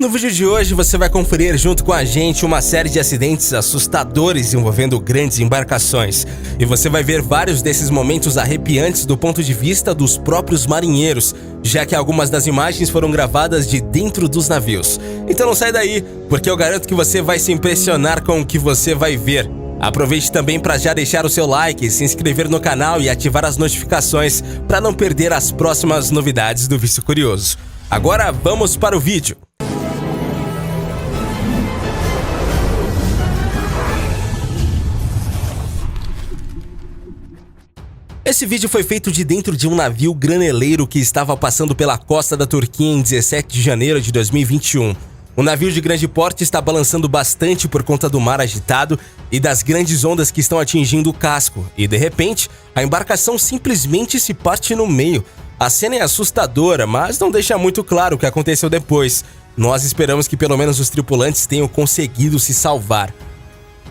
No vídeo de hoje você vai conferir junto com a gente uma série de acidentes assustadores envolvendo grandes embarcações. E você vai ver vários desses momentos arrepiantes do ponto de vista dos próprios marinheiros, já que algumas das imagens foram gravadas de dentro dos navios. Então não sai daí, porque eu garanto que você vai se impressionar com o que você vai ver. Aproveite também para já deixar o seu like, se inscrever no canal e ativar as notificações para não perder as próximas novidades do Vício Curioso. Agora vamos para o vídeo. Esse vídeo foi feito de dentro de um navio graneleiro que estava passando pela costa da Turquia em 17 de janeiro de 2021. O navio de grande porte está balançando bastante por conta do mar agitado e das grandes ondas que estão atingindo o casco, e de repente, a embarcação simplesmente se parte no meio. A cena é assustadora, mas não deixa muito claro o que aconteceu depois. Nós esperamos que pelo menos os tripulantes tenham conseguido se salvar.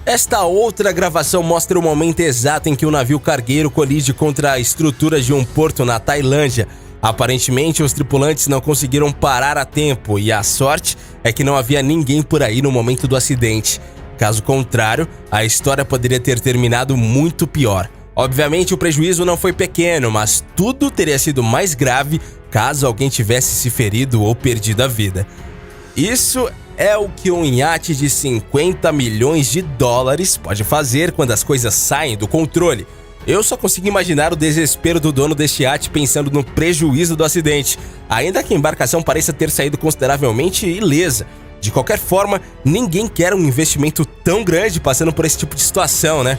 Esta outra gravação mostra o momento exato em que o navio cargueiro colide contra a estrutura de um porto na Tailândia. Aparentemente, os tripulantes não conseguiram parar a tempo e a sorte é que não havia ninguém por aí no momento do acidente. Caso contrário, a história poderia ter terminado muito pior. Obviamente, o prejuízo não foi pequeno, mas tudo teria sido mais grave caso alguém tivesse se ferido ou perdido a vida. Isso é o que um iate de 50 milhões de dólares pode fazer quando as coisas saem do controle. Eu só consigo imaginar o desespero do dono deste iate pensando no prejuízo do acidente, ainda que a embarcação pareça ter saído consideravelmente ilesa. De qualquer forma, ninguém quer um investimento tão grande passando por esse tipo de situação, né?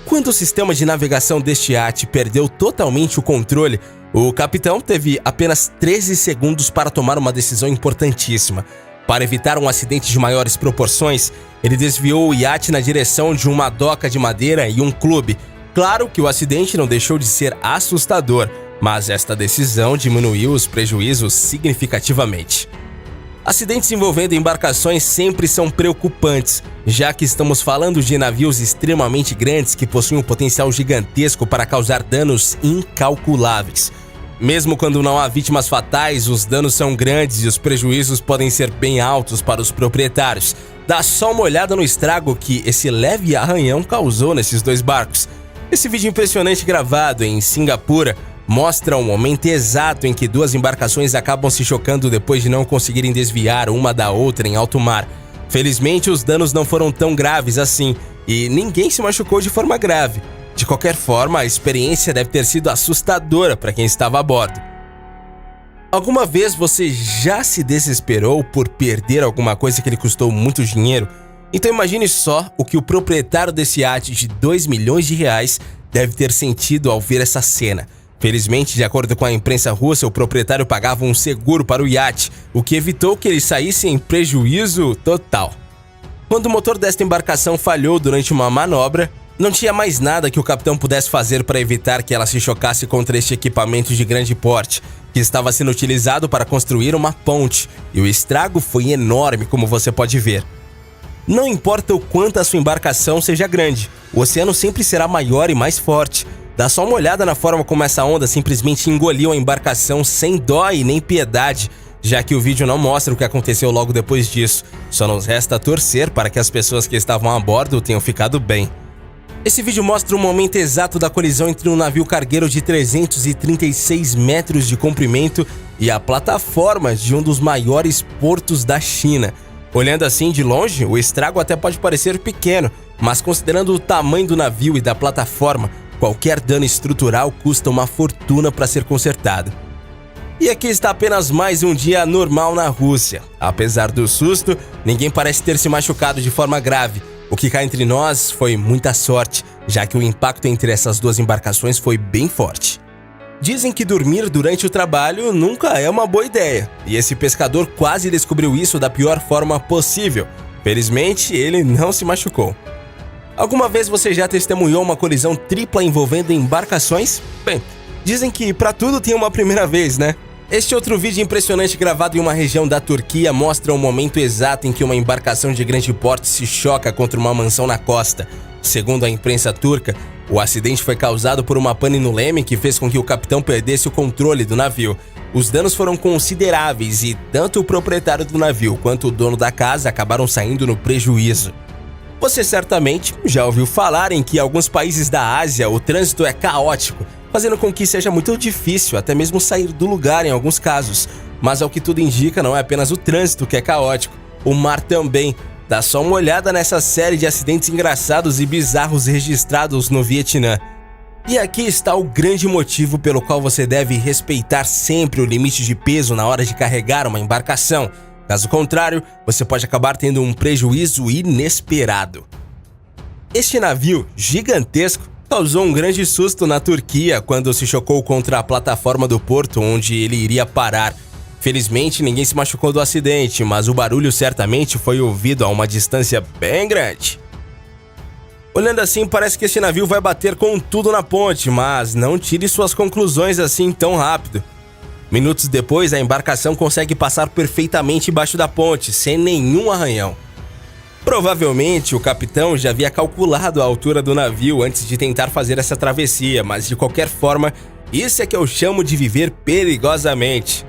Quando o sistema de navegação deste iate perdeu totalmente o controle, o capitão teve apenas 13 segundos para tomar uma decisão importantíssima. Para evitar um acidente de maiores proporções, ele desviou o iate na direção de uma doca de madeira e um clube. Claro que o acidente não deixou de ser assustador, mas esta decisão diminuiu os prejuízos significativamente. Acidentes envolvendo embarcações sempre são preocupantes, já que estamos falando de navios extremamente grandes que possuem um potencial gigantesco para causar danos incalculáveis. Mesmo quando não há vítimas fatais, os danos são grandes e os prejuízos podem ser bem altos para os proprietários. Dá só uma olhada no estrago que esse leve arranhão causou nesses dois barcos. Esse vídeo impressionante gravado em Singapura mostra o momento exato em que duas embarcações acabam se chocando depois de não conseguirem desviar uma da outra em alto mar. Felizmente, os danos não foram tão graves assim e ninguém se machucou de forma grave. De qualquer forma, a experiência deve ter sido assustadora para quem estava a bordo. Alguma vez você já se desesperou por perder alguma coisa que lhe custou muito dinheiro? Então imagine só o que o proprietário desse iate de 2 milhões de reais deve ter sentido ao ver essa cena. Felizmente, de acordo com a imprensa russa, o proprietário pagava um seguro para o iate, o que evitou que ele saísse em prejuízo total. Quando o motor desta embarcação falhou durante uma manobra, não tinha mais nada que o capitão pudesse fazer para evitar que ela se chocasse contra este equipamento de grande porte, que estava sendo utilizado para construir uma ponte, e o estrago foi enorme, como você pode ver. Não importa o quanto a sua embarcação seja grande, o oceano sempre será maior e mais forte. Dá só uma olhada na forma como essa onda simplesmente engoliu a embarcação sem dó e nem piedade, já que o vídeo não mostra o que aconteceu logo depois disso. Só nos resta torcer para que as pessoas que estavam a bordo tenham ficado bem. Esse vídeo mostra o momento exato da colisão entre um navio cargueiro de 336 metros de comprimento e a plataforma de um dos maiores portos da China. Olhando assim de longe, o estrago até pode parecer pequeno, mas considerando o tamanho do navio e da plataforma, qualquer dano estrutural custa uma fortuna para ser consertado. E aqui está apenas mais um dia normal na Rússia. Apesar do susto, ninguém parece ter se machucado de forma grave. O que cá entre nós foi muita sorte, já que o impacto entre essas duas embarcações foi bem forte. Dizem que dormir durante o trabalho nunca é uma boa ideia, e esse pescador quase descobriu isso da pior forma possível. Felizmente, ele não se machucou. Alguma vez você já testemunhou uma colisão tripla envolvendo embarcações? Bem, dizem que pra tudo tem uma primeira vez, né? Este outro vídeo impressionante gravado em uma região da Turquia mostra o momento exato em que uma embarcação de grande porte se choca contra uma mansão na costa. Segundo a imprensa turca, o acidente foi causado por uma pane no leme que fez com que o capitão perdesse o controle do navio. Os danos foram consideráveis e tanto o proprietário do navio quanto o dono da casa acabaram saindo no prejuízo. Você certamente já ouviu falar em que em alguns países da Ásia o trânsito é caótico, fazendo com que seja muito difícil até mesmo sair do lugar em alguns casos. Mas ao que tudo indica, não é apenas o trânsito que é caótico, o mar também. Dá só uma olhada nessa série de acidentes engraçados e bizarros registrados no Vietnã. E aqui está o grande motivo pelo qual você deve respeitar sempre o limite de peso na hora de carregar uma embarcação. Caso contrário, você pode acabar tendo um prejuízo inesperado. Este navio gigantesco causou um grande susto na Turquia quando se chocou contra a plataforma do porto onde ele iria parar. Felizmente, ninguém se machucou do acidente, mas o barulho certamente foi ouvido a uma distância bem grande. Olhando assim, parece que este navio vai bater com tudo na ponte, mas não tire suas conclusões assim tão rápido. Minutos depois, a embarcação consegue passar perfeitamente embaixo da ponte, sem nenhum arranhão. Provavelmente, o capitão já havia calculado a altura do navio antes de tentar fazer essa travessia, mas de qualquer forma, isso é que eu chamo de viver perigosamente.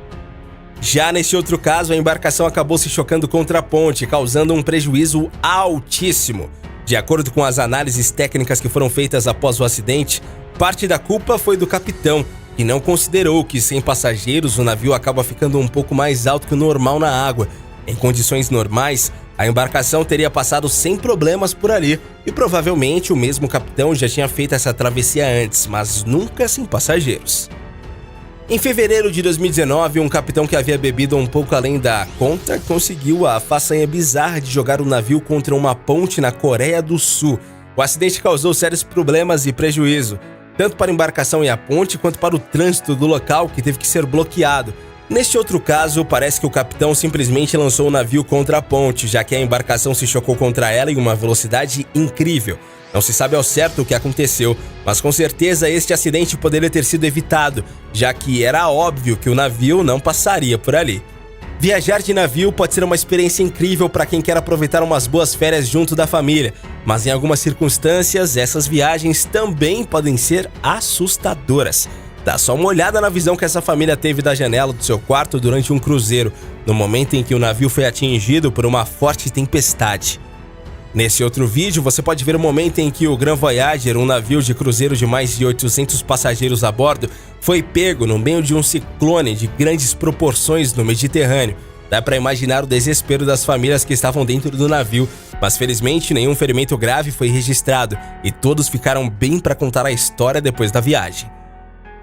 Já neste outro caso, a embarcação acabou se chocando contra a ponte, causando um prejuízo altíssimo. De acordo com as análises técnicas que foram feitas após o acidente, parte da culpa foi do capitão, que não considerou que sem passageiros o navio acaba ficando um pouco mais alto que o normal na água. Em condições normais, a embarcação teria passado sem problemas por ali e provavelmente o mesmo capitão já tinha feito essa travessia antes, mas nunca sem passageiros. Em fevereiro de 2019, um capitão que havia bebido um pouco além da conta conseguiu a façanha bizarra de jogar o navio contra uma ponte na Coreia do Sul. O acidente causou sérios problemas e prejuízo, tanto para a embarcação e a ponte quanto para o trânsito do local, que teve que ser bloqueado. Neste outro caso, parece que o capitão simplesmente lançou o navio contra a ponte, já que a embarcação se chocou contra ela em uma velocidade incrível. Não se sabe ao certo o que aconteceu, mas com certeza este acidente poderia ter sido evitado, já que era óbvio que o navio não passaria por ali. Viajar de navio pode ser uma experiência incrível para quem quer aproveitar umas boas férias junto da família, mas em algumas circunstâncias, essas viagens também podem ser assustadoras. Dá só uma olhada na visão que essa família teve da janela do seu quarto durante um cruzeiro, no momento em que o navio foi atingido por uma forte tempestade. Nesse outro vídeo, você pode ver o momento em que o Grand Voyager, um navio de cruzeiro de mais de 800 passageiros a bordo, foi pego no meio de um ciclone de grandes proporções no Mediterrâneo. Dá para imaginar o desespero das famílias que estavam dentro do navio, mas felizmente nenhum ferimento grave foi registrado e todos ficaram bem para contar a história depois da viagem.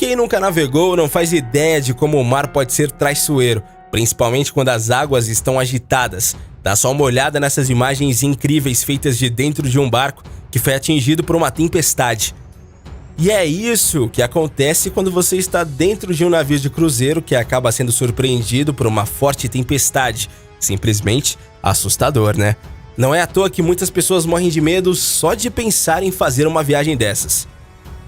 Quem nunca navegou não faz ideia de como o mar pode ser traiçoeiro, principalmente quando as águas estão agitadas. Dá só uma olhada nessas imagens incríveis feitas de dentro de um barco que foi atingido por uma tempestade. E é isso que acontece quando você está dentro de um navio de cruzeiro que acaba sendo surpreendido por uma forte tempestade. Simplesmente assustador, né? Não é à toa que muitas pessoas morrem de medo só de pensar em fazer uma viagem dessas.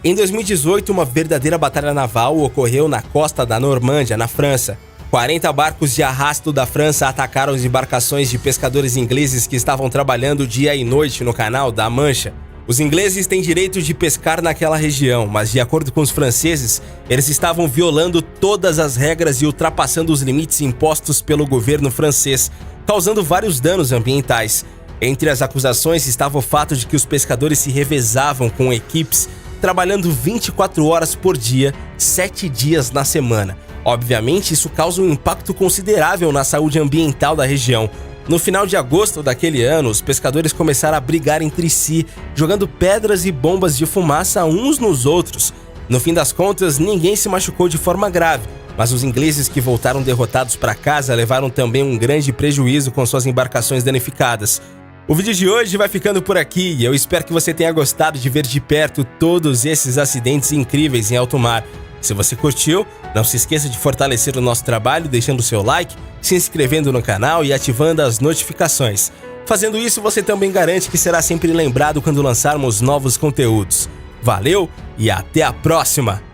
Em 2018, uma verdadeira batalha naval ocorreu na costa da Normândia, na França. 40 barcos de arrasto da França atacaram as embarcações de pescadores ingleses que estavam trabalhando dia e noite no canal da Mancha. Os ingleses têm direito de pescar naquela região, mas de acordo com os franceses, eles estavam violando todas as regras e ultrapassando os limites impostos pelo governo francês, causando vários danos ambientais. Entre as acusações estava o fato de que os pescadores se revezavam com equipes, trabalhando 24 horas por dia, 7 dias na semana. Obviamente, isso causa um impacto considerável na saúde ambiental da região. No final de agosto daquele ano, os pescadores começaram a brigar entre si, jogando pedras e bombas de fumaça uns nos outros. No fim das contas, ninguém se machucou de forma grave, mas os ingleses que voltaram derrotados para casa levaram também um grande prejuízo com suas embarcações danificadas. O vídeo de hoje vai ficando por aqui e eu espero que você tenha gostado de ver de perto todos esses acidentes incríveis em alto mar. Se você curtiu, não se esqueça de fortalecer o nosso trabalho deixando o seu like, se inscrevendo no canal e ativando as notificações. Fazendo isso, você também garante que será sempre lembrado quando lançarmos novos conteúdos. Valeu e até a próxima!